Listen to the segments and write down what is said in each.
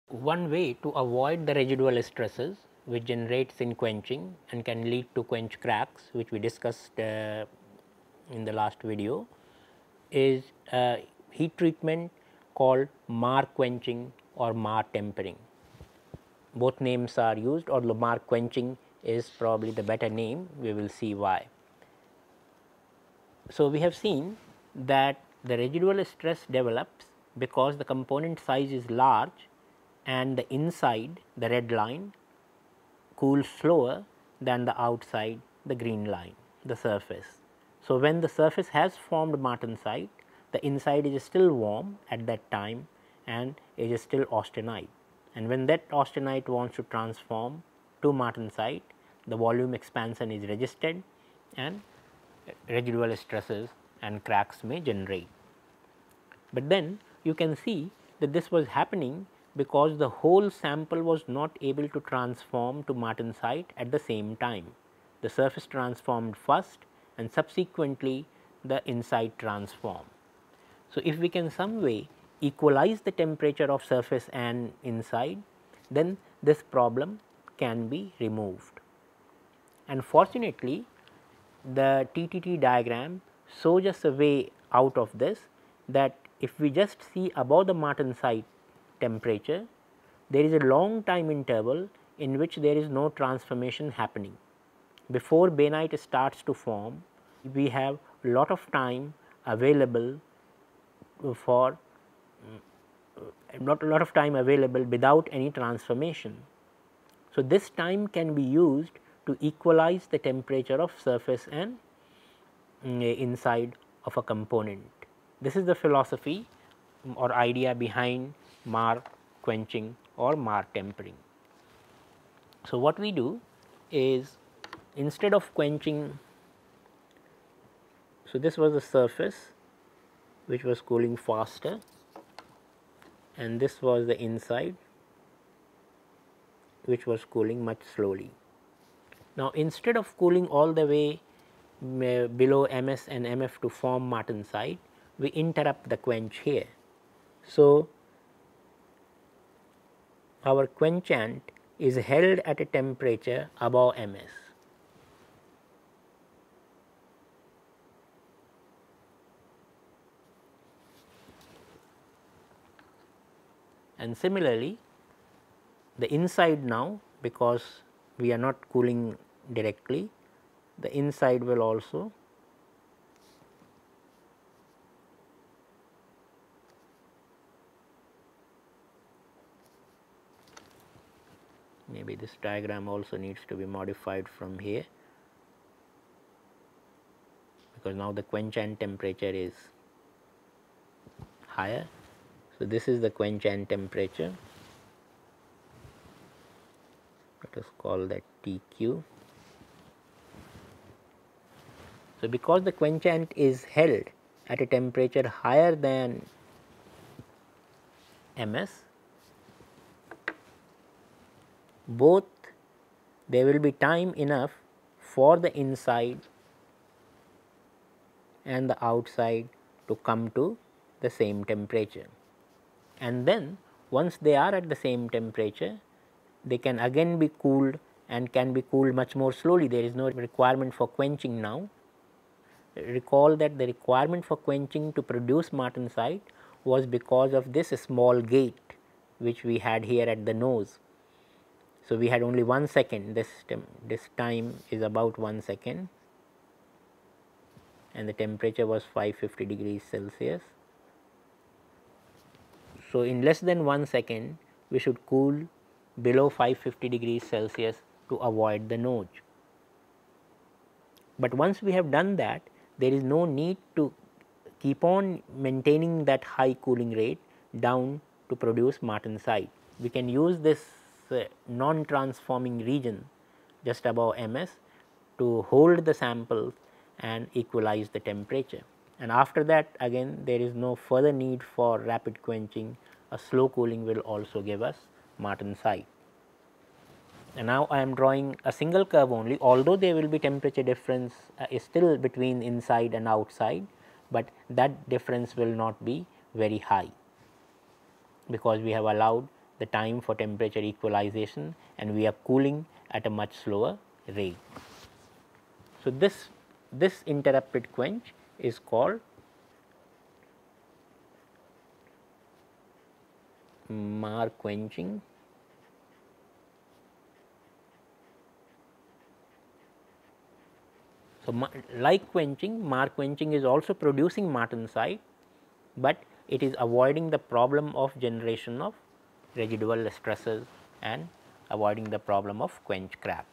One way to avoid the residual stresses which generates in quenching and can lead to quench cracks, which we discussed in the last video, is heat treatment called mar quenching or mar tempering. Both names are used, or mar quenching is probably the better name, we will see why. So, we have seen that the residual stress develops because the component size is large and the inside, the red line, cools slower than the outside, the green line, the surface. So, when the surface has formed martensite, the inside is still warm at that time and it is still austenite, and when that austenite wants to transform to martensite, the volume expansion is resisted and residual stresses and cracks may generate. But then you can see that this was happening because the whole sample was not able to transform to martensite at the same time. The surface transformed first and subsequently the inside transformed. So, if we can some way equalize the temperature of surface and inside, then this problem can be removed. And fortunately, the TTT diagram shows us a way out of this, that if we just see above the martensite temperature, there is a long time interval in which there is no transformation happening. Before bainite starts to form, we have a lot of time available for not a lot of time available without any transformation. So, this time can be used to equalize the temperature of surface and inside of a component. This is the philosophy or idea behind mar quenching or mar tempering. So, what we do is, instead of quenching, so this was the surface which was cooling faster and this was the inside which was cooling much slowly. Now, instead of cooling all the way below MS and MF to form martensite, we interrupt the quench here. So, our quenchant is held at a temperature above MS. And similarly, the inside now, because we are not cooling directly, the inside will also maybe this diagram also needs to be modified from here, because now the quenchant temperature is higher. So, this is the quenchant temperature, let us call that TQ. So, because the quenchant is held at a temperature higher than MS, both there will be time enough for the inside and the outside to come to the same temperature, and then once they are at the same temperature, they can again be cooled and can be cooled much more slowly. There is no requirement for quenching now. Recall that the requirement for quenching to produce martensite was because of this small gate which we had here at the nose. So, we had only 1 second, this time is about 1 second and the temperature was 550 degrees Celsius. So, in less than 1 second we should cool below 550 degrees Celsius to avoid the nose. But once we have done that, there is no need to keep on maintaining that high cooling rate down to produce martensite. We can use this non-transforming region just above MS to hold the samples and equalize the temperature, and after that again there is no further need for rapid quenching. A slow cooling will also give us martensite. And now I am drawing a single curve only, although there will be temperature difference is still between inside and outside, but that difference will not be very high because we have allowed the time for temperature equalization, and we are cooling at a much slower rate. So, this interrupted quench is called Mark quenching. So, like quenching, Mark quenching is also producing martensite, but it is avoiding the problem of generation of residual stresses and avoiding the problem of quench crack.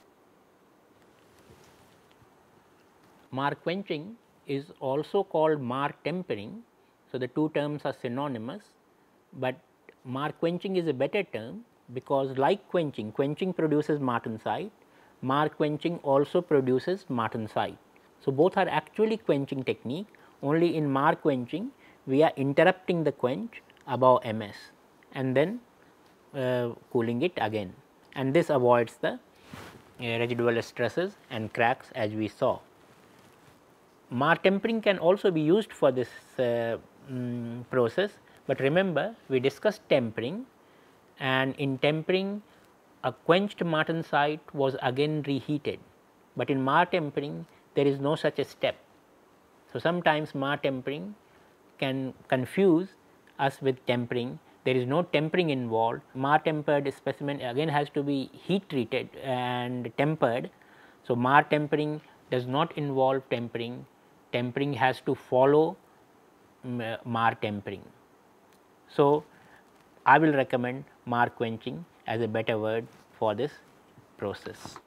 Mark quenching is also called Mark tempering. So, the two terms are synonymous, but Mark quenching is a better term because like quenching, quenching produces martensite, Mark quenching also produces martensite. So, both are actually quenching technique, only in Mark quenching we are interrupting the quench above Ms and then cooling it again, and this avoids the residual stresses and cracks as we saw. Mark tempering can also be used for this process, but remember we discussed tempering, and in tempering a quenched martensite was again reheated, but in Mark tempering there is no such a step. So, sometimes Mark tempering can confuse us with tempering. There is no tempering involved. Mark tempered specimen again has to be heat treated and tempered. So, Mark tempering does not involve tempering. Tempering has to follow Mark tempering. So, I will recommend Mark quenching as a better word for this process.